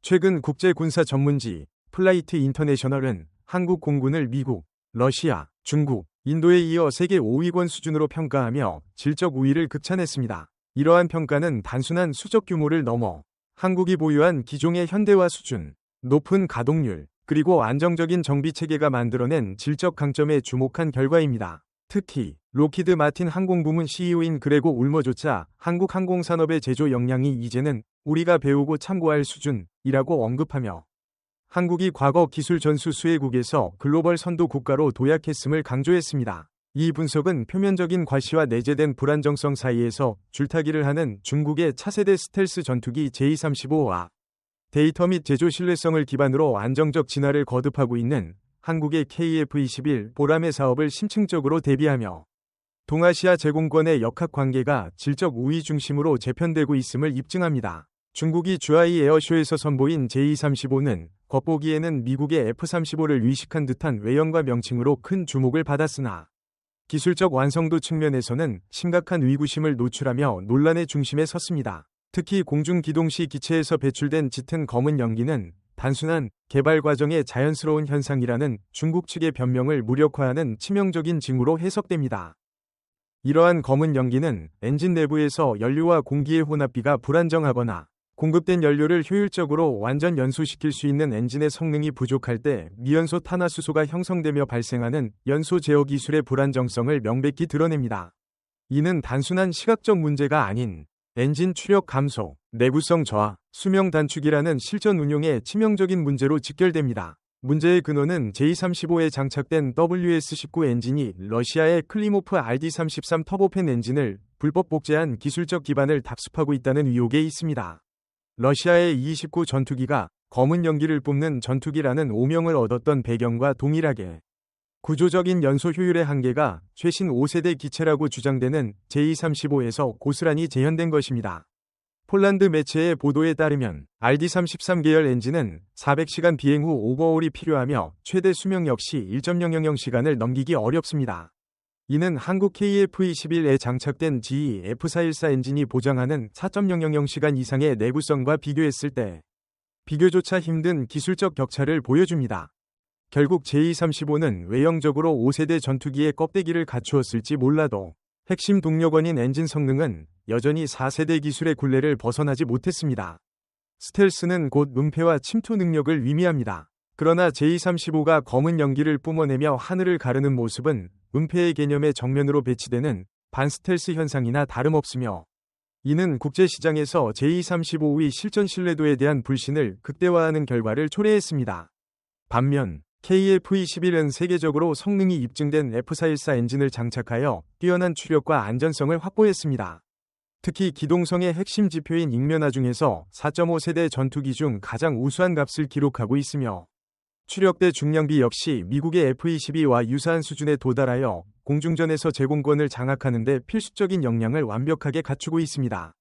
최근 국제군사 전문지 플라이트 인터내셔널은 한국 공군을 미국, 러시아, 중국, 인도에 이어 세계 5위권 수준으로 평가하며 질적 우위를 극찬했습니다. 이러한 평가는 단순한 수적 규모를 넘어 한국이 보유한 기종의 현대화 수준, 높은 가동률, 그리고 안정적인 정비 체계가 만들어낸 질적 강점에 주목한 결과입니다. 특히 록히드 마틴 항공부문 CEO인 그레고 울머조차 한국 항공산업의 제조 역량이 이제는 우리가 배우고 참고할 수준이라고 언급하며 한국이 과거 기술 전수 수혜국에서 글로벌 선도 국가로 도약했음을 강조했습니다. 이 분석은 표면적인 과시와 내재된 불안정성 사이에서 줄타기를 하는 중국의 차세대 스텔스 전투기 J-35와 데이터 및 제조 신뢰성을 기반으로 안정적 진화를 거듭하고 있는 한국의 KF-21 보람의 사업을 심층적으로 대비하며 동아시아 제공권의 역학관계가 질적 우위 중심으로 재편되고 있음을 입증합니다. 중국이 주하이 에어쇼에서 선보인 J-35는 겉보기에는 미국의 F-35를 위식한 듯한 외형과 명칭으로 큰 주목을 받았으나 기술적 완성도 측면에서는 심각한 의구심을 노출하며 논란의 중심에 섰습니다. 특히 공중기동 시 기체에서 배출된 짙은 검은 연기는 단순한 개발 과정의 자연스러운 현상이라는 중국 측의 변명을 무력화하는 치명적인 징후로 해석됩니다. 이러한 검은 연기는 엔진 내부에서 연료와 공기의 혼합비가 불안정하거나 공급된 연료를 효율적으로 완전 연소시킬 수 있는 엔진의 성능이 부족할 때 미연소 탄화수소가 형성되며 발생하는 연소 제어 기술의 불안정성을 명백히 드러냅니다. 이는 단순한 시각적 문제가 아닌 엔진 추력 감소, 내구성 저하, 수명 단축이라는 실전 운용의 치명적인 문제로 직결됩니다. 문제의 근원은 J-35에 장착된 WS-19 엔진이 러시아의 클리모프 RD-33 터보팬 엔진을 불법 복제한 기술적 기반을 답습하고 있다는 의혹에 있습니다. 러시아의 Il-29 전투기가 검은 연기를 뿜는 전투기라는 오명을 얻었던 배경과 동일하게 구조적인 연소 효율의 한계가 최신 5세대 기체라고 주장되는 J-35에서 고스란히 재현된 것입니다. 폴란드 매체의 보도에 따르면 RD-33 계열 엔진은 400시간 비행 후 오버홀이 필요하며 최대 수명 역시 1.000시간을 넘기기 어렵습니다. 이는 한국 KF-21에 장착된 GE F414 엔진이 보장하는 4.000시간 이상의 내구성과 비교했을 때 비교조차 힘든 기술적 격차를 보여줍니다. 결국 J-35는 외형적으로 5세대 전투기의 껍데기를 갖추었을지 몰라도 핵심 동력원인 엔진 성능은 여전히 4세대 기술의 굴레를 벗어나지 못했습니다. 스텔스는 곧 은폐와 침투 능력을 의미합니다. 그러나 J-35가 검은 연기를 뿜어내며 하늘을 가르는 모습은 은폐의 개념의 정면으로 배치되는 반스텔스 현상이나 다름없으며 이는 국제시장에서 J-35의 실전 신뢰도에 대한 불신을 극대화하는 결과를 초래했습니다. 반면 KF-21은 세계적으로 성능이 입증된 F414 엔진을 장착하여 뛰어난 추력과 안전성을 확보했습니다. 특히 기동성의 핵심 지표인 익면화 중에서 4.5세대 전투기 중 가장 우수한 값을 기록하고 있으며 추력대 중량비 역시 미국의 F-22와 유사한 수준에 도달하여 공중전에서 제공권을 장악하는 데 필수적인 역량을 완벽하게 갖추고 있습니다.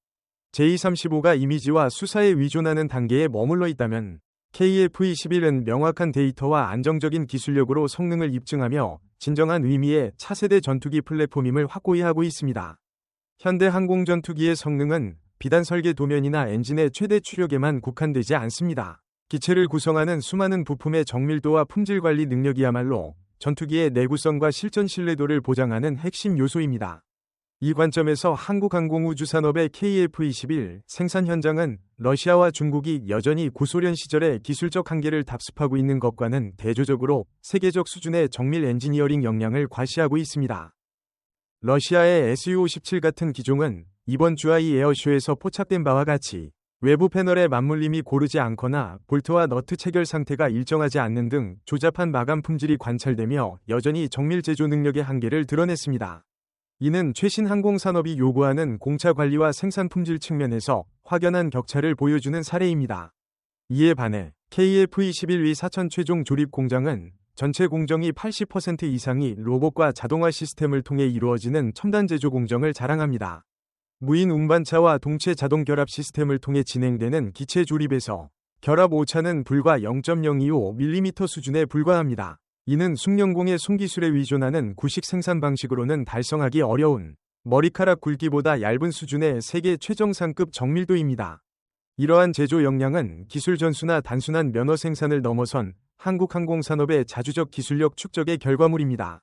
J-35가 이미지와 수사에 의존하는 단계에 머물러 있다면 KF-21은 명확한 데이터와 안정적인 기술력으로 성능을 입증하며 진정한 의미의 차세대 전투기 플랫폼임을 확고히 하고 있습니다. 현대 항공전투기의 성능은 비단 설계 도면이나 엔진의 최대 추력에만 국한되지 않습니다. 기체를 구성하는 수많은 부품의 정밀도와 품질 관리 능력이야말로 전투기의 내구성과 실전 신뢰도를 보장하는 핵심 요소입니다. 이 관점에서 한국항공우주산업의 KF-21 생산 현장은 러시아와 중국이 여전히 구소련 시절의 기술적 한계를 답습하고 있는 것과는 대조적으로 세계적 수준의 정밀 엔지니어링 역량을 과시하고 있습니다. 러시아의 Su-57 같은 기종은 이번 주하이 에어쇼에서 포착된 바와 같이 외부 패널의 맞물림이 고르지 않거나 볼트와 너트 체결 상태가 일정하지 않는 등 조잡한 마감 품질이 관찰되며 여전히 정밀 제조 능력의 한계를 드러냈습니다. 이는 최신 항공산업이 요구하는 공차 관리와 생산 품질 측면에서 확연한 격차를 보여주는 사례입니다. 이에 반해 KF-21의 사천 최종 조립 공장은 전체 공정이 80% 이상이 로봇과 자동화 시스템을 통해 이루어지는 첨단 제조 공정을 자랑합니다. 무인 운반차와 동체 자동 결합 시스템을 통해 진행되는 기체 조립에서 결합 오차는 불과 0.025mm 수준에 불과합니다. 이는 숭령공의 손기술에 의존하는 구식 생산 방식으로는 달성하기 어려운 머리카락 굵기보다 얇은 수준의 세계 최정상급 정밀도입니다. 이러한 제조 역량은 기술 전수나 단순한 면허 생산을 넘어선 한국 항공산업의 자주적 기술력 축적의 결과물입니다.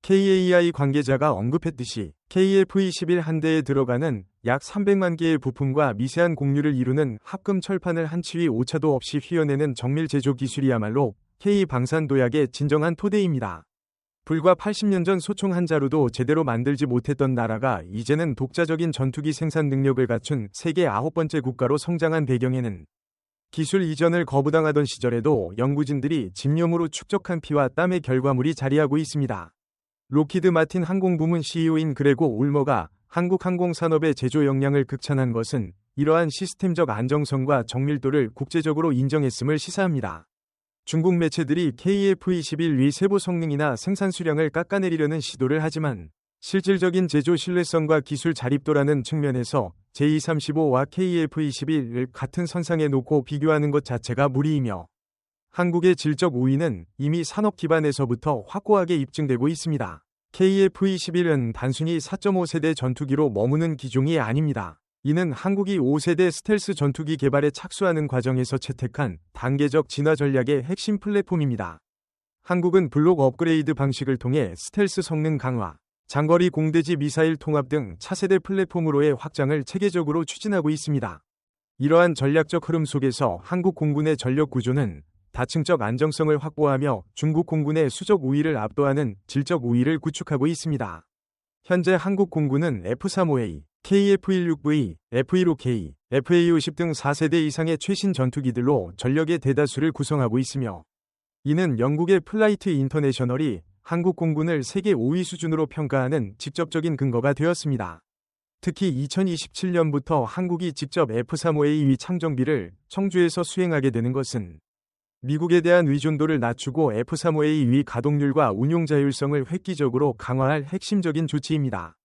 KAI 관계자가 언급했듯이 KF-21 한 대에 들어가는 약 300만 개의 부품과 미세한 곡류를 이루는 합금 철판을 한 치위 오차도 없이 휘어내는 정밀 제조 기술이야말로 K방산도약의 진정한 토대입니다. 불과 80년 전 소총 한 자루도 제대로 만들지 못했던 나라가 이제는 독자적인 전투기 생산 능력을 갖춘 세계 9번째 국가로 성장한 배경에는 기술 이전을 거부당하던 시절에도 연구진들이 집념으로 축적한 피와 땀의 결과물이 자리하고 있습니다. 록히드 마틴 항공부문 CEO인 그레고 울머가 한국 항공산업의 제조 역량을 극찬한 것은 이러한 시스템적 안정성과 정밀도를 국제적으로 인정했음을 시사합니다. 중국 매체들이 KF-21위 세부 성능이나 생산 수량을 깎아내리려는 시도를 하지만 실질적인 제조 신뢰성과 기술 자립도라는 측면에서 J-35와 KF-21을 같은 선상에 놓고 비교하는 것 자체가 무리이며 한국의 질적 우위는 이미 산업 기반에서부터 확고하게 입증되고 있습니다. KF-21은 단순히 4.5세대 전투기로 머무는 기종이 아닙니다. 이는 한국이 5세대 스텔스 전투기 개발에 착수하는 과정에서 채택한 단계적 진화 전략의 핵심 플랫폼입니다. 한국은 블록 업그레이드 방식을 통해 스텔스 성능 강화, 장거리 공대지 미사일 통합 등 차세대 플랫폼으로의 확장을 체계적으로 추진하고 있습니다. 이러한 전략적 흐름 속에서 한국 공군의 전력 구조는 다층적 안정성을 확보하며 중국 공군의 수적 우위를 압도하는 질적 우위를 구축하고 있습니다. 현재 한국 공군은 F-35A, KF-16V, F-15K, FA-50 등 4세대 이상의 최신 전투기들로 전력의 대다수를 구성하고 있으며 이는 영국의 플라이트 인터내셔널이 한국 공군을 세계 5위 수준으로 평가하는 직접적인 근거가 되었습니다. 특히 2027년부터 한국이 직접 F-35A 위 창정비를 청주에서 수행하게 되는 것은 미국에 대한 의존도를 낮추고 F-35A 위 가동률과 운용 자율성을 획기적으로 강화할 핵심적인 조치입니다.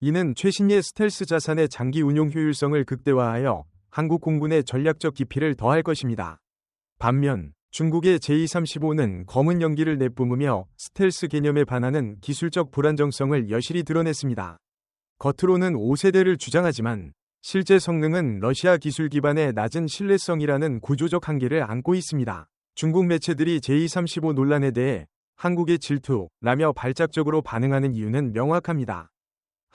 이는 최신의 스텔스 자산의 장기 운용 효율성을 극대화하여 한국 공군의 전략적 깊이를 더할 것입니다. 반면 중국의 J-35는 검은 연기를 내뿜으며 스텔스 개념에 반하는 기술적 불안정성을 여실히 드러냈습니다. 겉으로는 5세대를 주장하지만 실제 성능은 러시아 기술 기반의 낮은 신뢰성이라는 구조적 한계를 안고 있습니다. 중국 매체들이 J-35 논란에 대해 한국의 질투라며 발작적으로 반응하는 이유는 명확합니다.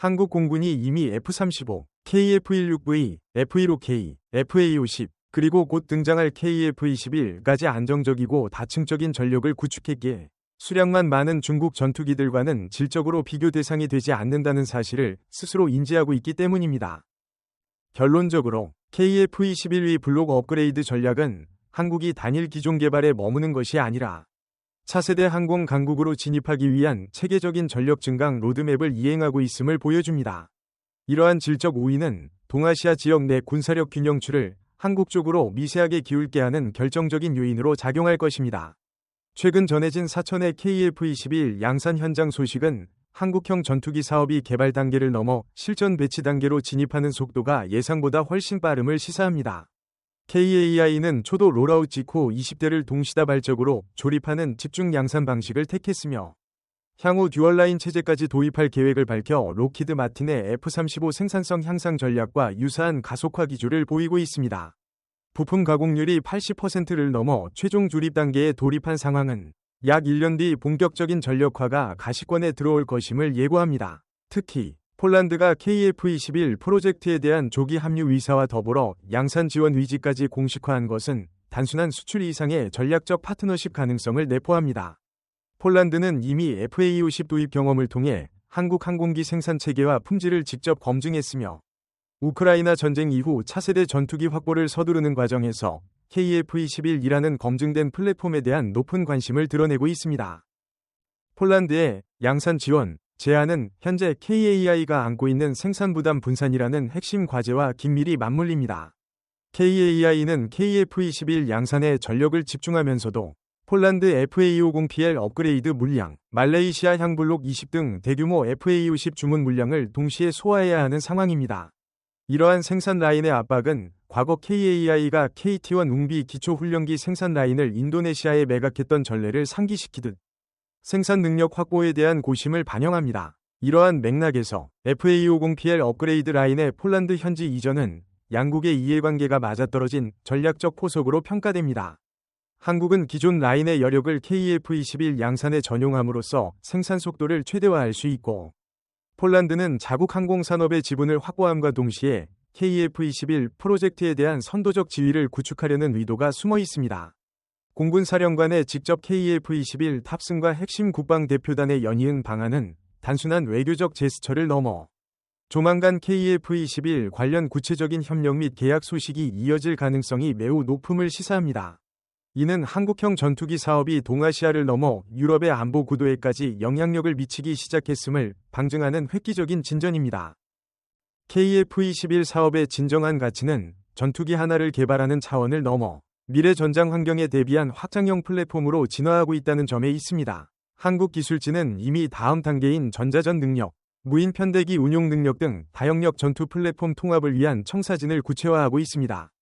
한국 공군이 이미 F-35, KF-16V, F-15K, FA-50, 그리고 곧 등장할 KF-21까지 안정적이고 다층적인 전력을 구축했기에 수량만 많은 중국 전투기들과는 질적으로 비교 대상이 되지 않는다는 사실을 스스로 인지하고 있기 때문입니다. 결론적으로 KF-21위 블록 업그레이드 전략은 한국이 단일 기종 개발에 머무는 것이 아니라 차세대 항공 강국으로 진입하기 위한 체계적인 전력 증강 로드맵을 이행하고 있음을 보여줍니다. 이러한 질적 우위는 동아시아 지역 내 군사력 균형추를 한국 쪽으로 미세하게 기울게 하는 결정적인 요인으로 작용할 것입니다. 최근 전해진 사천의 KF-21 양산 현장 소식은 한국형 전투기 사업이 개발 단계를 넘어 실전 배치 단계로 진입하는 속도가 예상보다 훨씬 빠름을 시사합니다. KAI는 초도 롤아웃 직후 20대를 동시다발적으로 조립하는 집중 양산 방식을 택했으며 향후 듀얼라인 체제까지 도입할 계획을 밝혀 록히드 마틴의 F-35 생산성 향상 전략과 유사한 가속화 기조를 보이고 있습니다. 부품 가공률이 80%를 넘어 최종 조립 단계에 돌입한 상황은 약 1년 뒤 본격적인 전력화가 가시권에 들어올 것임을 예고합니다. 특히 폴란드가 KF-21 프로젝트에 대한 조기 합류 의사와 더불어 양산 지원 의지까지 공식화한 것은 단순한 수출 이상의 전략적 파트너십 가능성을 내포합니다. 폴란드는 이미 FA-50 도입 경험을 통해 한국 항공기 생산 체계와 품질을 직접 검증했으며 우크라이나 전쟁 이후 차세대 전투기 확보를 서두르는 과정에서 KF-21이라는 검증된 플랫폼에 대한 높은 관심을 드러내고 있습니다. 폴란드의 양산 지원 제안은 현재 KAI가 안고 있는 생산 부담 분산이라는 핵심 과제와 긴밀히 맞물립니다. KAI는 KF-21 양산에 전력을 집중하면서도 폴란드 FA-50PL 업그레이드 물량, 말레이시아 향블록 20 등 대규모 FA-50 주문 물량을 동시에 소화해야 하는 상황입니다. 이러한 생산 라인의 압박은 과거 KAI가 KT-1 웅비 기초훈련기 생산 라인을 인도네시아에 매각했던 전례를 상기시키듯 생산 능력 확보에 대한 고심을 반영합니다. 이러한 맥락에서 FA-50PL 업그레이드 라인의 폴란드 현지 이전은 양국의 이해관계가 맞아떨어진 전략적 포석으로 평가됩니다. 한국은 기존 라인의 여력을 KF-21 양산에 전용함으로써 생산 속도를 최대화할 수 있고, 폴란드는 자국 항공산업의 지분을 확보함과 동시에 KF-21 프로젝트에 대한 선도적 지위를 구축하려는 의도가 숨어 있습니다. 공군 사령관의 직접 KF-21 탑승과 핵심 국방대표단의 연이은 방안은 단순한 외교적 제스처를 넘어 조만간 KF-21 관련 구체적인 협력 및 계약 소식이 이어질 가능성이 매우 높음을 시사합니다. 이는 한국형 전투기 사업이 동아시아를 넘어 유럽의 안보 구도에까지 영향력을 미치기 시작했음을 방증하는 획기적인 진전입니다. KF-21 사업의 진정한 가치는 전투기 하나를 개발하는 차원을 넘어 미래 전장 환경에 대비한 확장형 플랫폼으로 진화하고 있다는 점에 있습니다. 한국 기술진은 이미 다음 단계인 전자전 능력, 무인 편대기 운용 능력 등 다영역 전투 플랫폼 통합을 위한 청사진을 구체화하고 있습니다.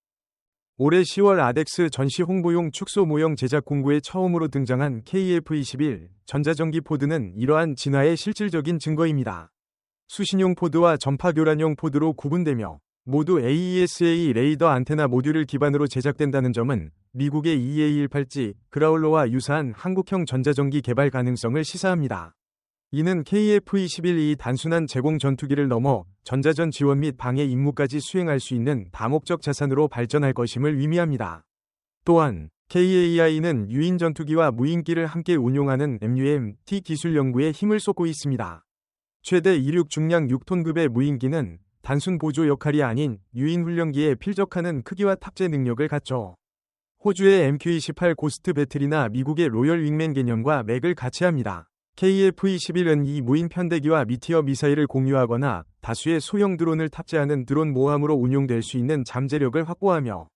올해 10월 아덱스 전시 홍보용 축소 모형 제작 공고에 처음으로 등장한 KF-21 전자전기 포드는 이러한 진화의 실질적인 증거입니다. 수신용 포드와 전파 교란용 포드로 구분되며 모두 AESA 레이더 안테나 모듈을 기반으로 제작된다는 점은 미국의 EA-18G 그라울러와 유사한 한국형 전자전기 개발 가능성을 시사합니다. 이는 KF-21이 단순한 제공 전투기를 넘어 전자전 지원 및 방해 임무까지 수행할 수 있는 다목적 자산으로 발전할 것임을 의미합니다. 또한 KAI는 유인 전투기와 무인기를 함께 운용하는 MUM-T 기술 연구에 힘을 쏟고 있습니다. 최대 이륙 중량 6톤급의 무인기는 단순 보조 역할이 아닌 유인 훈련기에 필적하는 크기와 탑재 능력을 갖죠. 호주의 MQ-28 고스트 배틀이나 미국의 로열 윙맨 개념과 맥을 같이 합니다. KF-21은 이 무인 편대기와 미티어 미사일을 공유하거나 다수의 소형 드론을 탑재하는 드론 모함으로 운용될 수 있는 잠재력을 확보하며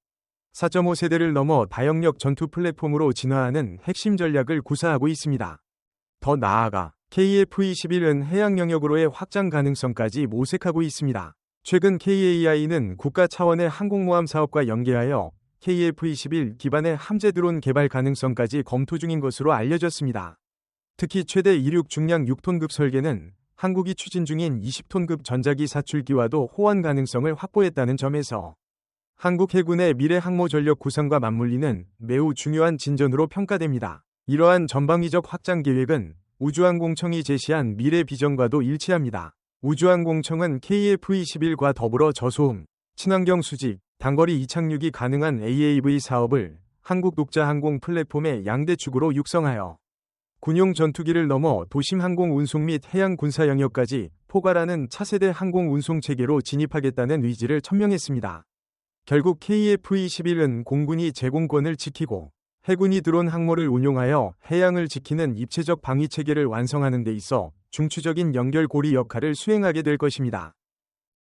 4.5세대를 넘어 다영역 전투 플랫폼으로 진화하는 핵심 전략을 구사하고 있습니다. 더 나아가 KF-21은 해양 영역으로의 확장 가능성까지 모색하고 있습니다. 최근 KAI는 국가 차원의 항공모함 사업과 연계하여 KF-21 기반의 함재 드론 개발 가능성까지 검토 중인 것으로 알려졌습니다. 특히 최대 이륙 중량 6톤급 설계는 한국이 추진 중인 20톤급 전자기 사출기와도 호환 가능성을 확보했다는 점에서 한국 해군의 미래 항모 전력 구상과 맞물리는 매우 중요한 진전으로 평가됩니다. 이러한 전방위적 확장 계획은 우주항공청이 제시한 미래 비전과도 일치합니다. 우주항공청은 KF-21과 더불어 저소음, 친환경 수직, 단거리 이착륙이 가능한 AAV 사업을 한국 독자 항공 플랫폼의 양대 축으로 육성하여 군용 전투기를 넘어 도심 항공 운송 및 해양 군사 영역까지 포괄하는 차세대 항공 운송 체계로 진입하겠다는 의지를 천명했습니다. 결국 KF-21은 공군이 제공권을 지키고 해군이 드론 항모를 운용하여 해양을 지키는 입체적 방위 체계를 완성하는 데 있어 중추적인 연결고리 역할을 수행하게 될 것입니다.